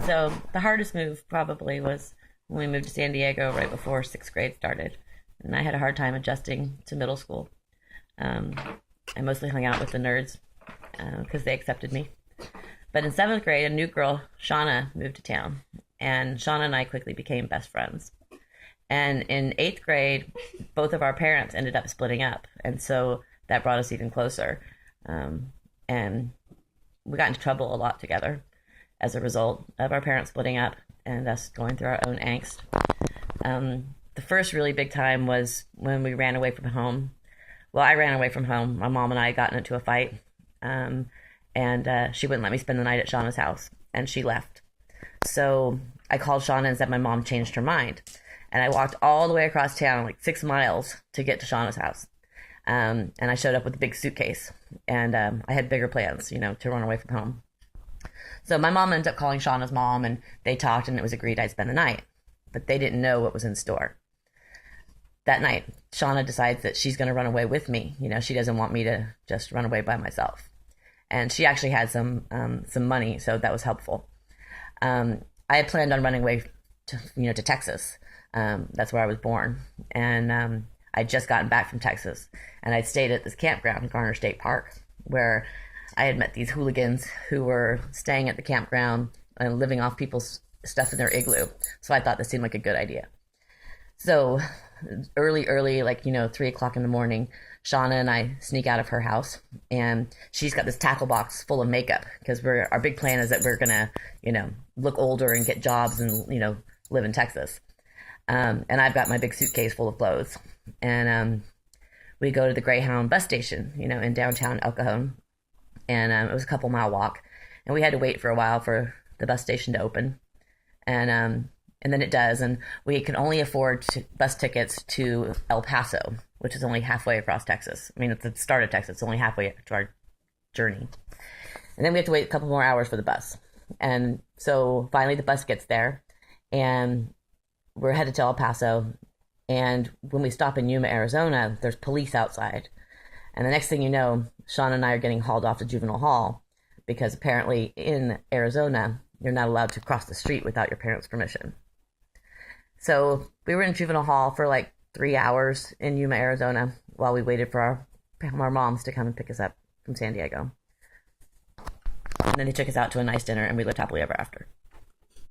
So the hardest move probably was when we moved to San Diego right before sixth grade started. And I had a hard time adjusting to middle school. Um, I mostly hung out with the nerds because they accepted me. But in seventh grade, a new girl, Shauna, moved to town. And Shauna and I quickly became best friends. And in eighth grade, both of our parents ended up splitting up. And so that brought us even closer. And we got into trouble a lot together as a result of our parents splitting up and us going through our own angst. The first really big time was when we ran away from home. Well, I ran away from home. My mom and I got into a fight, and she wouldn't let me spend the night at Shauna's house, and she left. So I called Shauna and said my mom changed her mind. And I walked all the way across town, like 6 miles, to get to Shauna's house. And I showed up with a big suitcase, and I had bigger plans, to run away from home. So my mom ended up calling Shauna's mom, and they talked, and it was agreed I'd spend the night. But they didn't know what was in store. That night, Shauna decides that she's going to run away with me. She doesn't want me to just run away by myself. And she actually had some money, so that was helpful. I had planned on running away to Texas. That's where I was born. And I'd just gotten back from Texas. And I'd stayed at this campground in Garner State Park, where I had met these hooligans who were staying at the campground and living off people's stuff in their igloo. So I thought this seemed like a good idea. So early, like, 3 o'clock in the morning, Shauna and I sneak out of her house, and she's got this tackle box full of makeup because our big plan is that we're gonna, look older and get jobs and, live in Texas. And I've got my big suitcase full of clothes, and we go to the Greyhound bus station, in downtown El Cajon, and it was a couple-mile walk, and we had to wait for a while for the bus station to open, and then it does, and we can only afford bus tickets to El Paso, which is only halfway across Texas. I mean, it's the start of Texas. It's only halfway to our journey. And then we have to wait a couple more hours for the bus. And so finally the bus gets there, and we're headed to El Paso. And when we stop in Yuma, Arizona, there's police outside. And the next thing you know, Sean and I are getting hauled off to juvenile hall because apparently in Arizona, you're not allowed to cross the street without your parents' permission. So we were in juvenile hall for like 3 hours in Yuma, Arizona, while we waited for our moms to come and pick us up from San Diego. And then they took us out to a nice dinner, and we lived happily ever after.